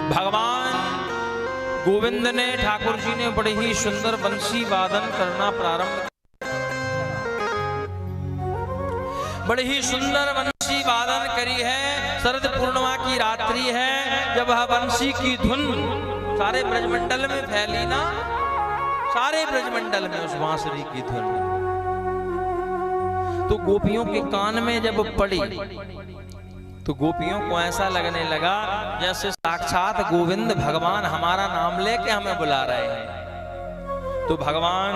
भगवान गोविंद ने, ठाकुर जी ने बड़े ही सुंदर बंसी वादन करना प्रारंभ किया। बड़े ही सुंदर बंसी वादन करी है। शरद पूर्णिमा की रात्रि है, जब वह बंसी की धुन सारे ब्रजमंडल में फैली ना, सारे ब्रजमंडल में उस बांसुरी की धुन तो गोपियों के कान में जब पड़ी तो गोपियों को ऐसा लगने लगा जैसे साक्षात गोविंद भगवान हमारा नाम लेके हमें बुला रहे हैं। तो भगवान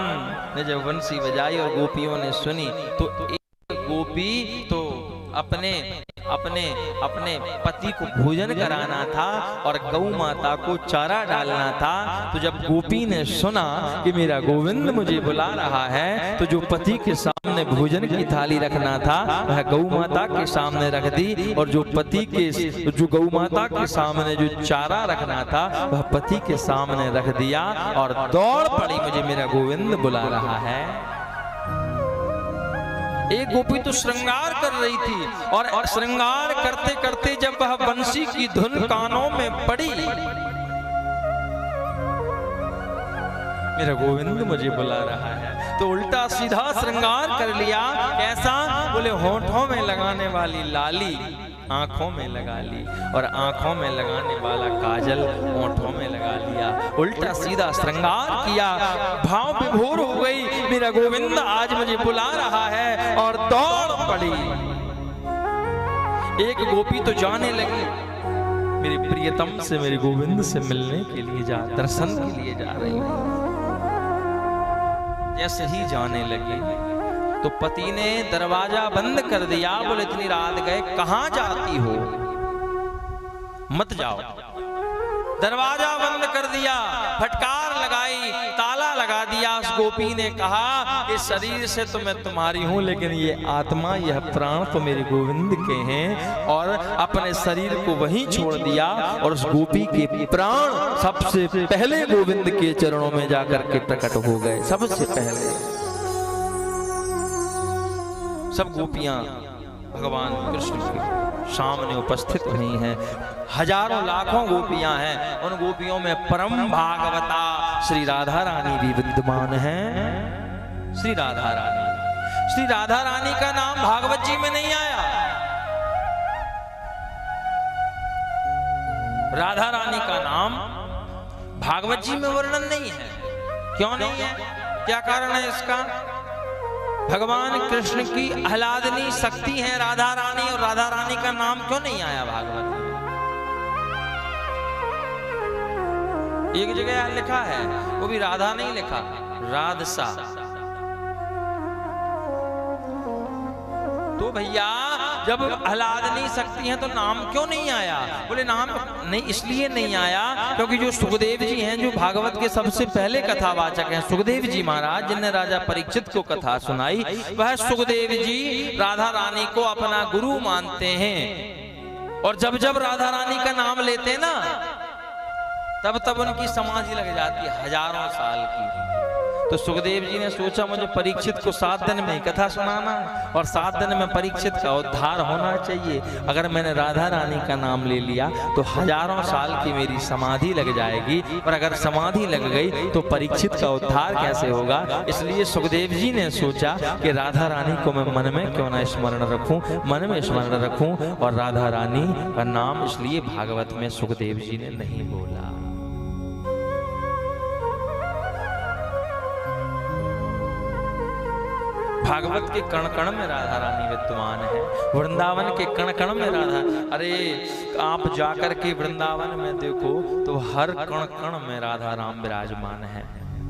ने जब बंसी बजाई और गोपियों ने सुनी तो एक गोपी तो अपने अपने अपने पति को भोजन कराना था और गौ माता को चारा डालना था। तो जब गोपी ने सुना कि मेरा गोविंद मुझे बुला रहा है, तो जो पति के सामने भोजन की थाली रखना था वह गौ माता के सामने रख दी, और जो पति के जो गौ माता के सामने जो चारा रखना था वह पति के सामने रख दिया और दौड़ पड़ी, मुझे मेरा गोविंद बुला रहा है। एक गोपी तो श्रृंगार कर रही थी और श्रृंगार करते करते जब वह बंसी की धुन कानों में पड़ी, मेरा गोविंद मुझे बुला रहा है, तो उल्टा सीधा श्रृंगार कर लिया। कैसा? बोले होठों में लगाने वाली लाली आंखों में लगा ली और आंखों में लगाने वाला काजल होठों में लगा लिया। उल्टा सीधा श्रृंगार किया, भाव विभोर हो गई, मेरा गोविंद आज मुझे बुला रहा है, और दौड़ पड़ी। एक गोपी तो जाने लगी मेरे प्रियतम से, मेरे गोविंद से मिलने के लिए दर्शन के लिए जा रही हूं। जैसे ही जाने लगी तो पति ने दरवाजा बंद कर दिया। बोले इतनी रात गए, कहां जाती हो, मत जाओ। दरवाजा बंद कर दिया, फटकार लगाई, ताला लगा दिया। उस गोपी ने कहा कि शरीर से तो मैं तुम्हारी हूं, लेकिन ये आत्मा, यह प्राण तो मेरे गोविंद के हैं, और अपने शरीर को वहीं छोड़ दिया। और उस गोपी के प्राण सबसे पहले गोविंद के चरणों में जाकर के प्रकट हो गए। सबसे पहले सब गोपियां भगवान कृष्ण के सामने उपस्थित नहीं हैं। हजारों लाखों गोपियां हैं, उन गोपियों में परम भागवता श्री राधा रानी भी विद्यमान हैं। श्री राधा रानी का नाम भागवत जी में नहीं आया। राधा रानी का नाम भागवत जी में वर्णन नहीं है। क्यों नहीं है? क्या कारण है इसका? भगवान कृष्ण की आह्लादनी शक्ति है राधा रानी, और राधा रानी का नाम क्यों नहीं आया भागवत में? एक जगह लिखा है, वो भी राधा नहीं लिखा, राधसा। तो भैया जब आह्लादनी शक्ति है तो नाम क्यों नहीं आया? बोले नाम नहीं इसलिए नहीं आया क्योंकि जो सुखदेव जी हैं, जो भागवत के सबसे पहले कथावाचक हैं, सुखदेव जी महाराज जिन्हें राजा परीक्षित को कथा सुनाई, वह सुखदेव जी राधा रानी को अपना गुरु मानते हैं। और जब जब राधा रानी का नाम लेते ना, तब तब उनकी समाधि लग जाती है हजारों साल की। तो सुखदेव जी ने सोचा मुझे परीक्षित को 7 दिन में कथा सुनाना, और 7 दिन में परीक्षित का उद्धार होना चाहिए। अगर मैंने राधा रानी का नाम ले लिया तो हजारों साल की मेरी समाधि लग जाएगी, और अगर समाधि लग गई तो परीक्षित का उद्धार कैसे होगा? इसलिए सुखदेव जी ने सोचा कि राधा रानी को मैं मन में क्यों ना स्मरण रखूं, मन में स्मरण रखूं, और राधा रानी का नाम इसलिए भागवत में सुखदेव जी ने नहीं बोला। भागवत के कण कण में राधा रानी विद्यमान है, वृंदावन के कण कण में राधा। अरे आप जाकर के वृंदावन में देखो तो हर कण कण में राधा राम विराजमान है।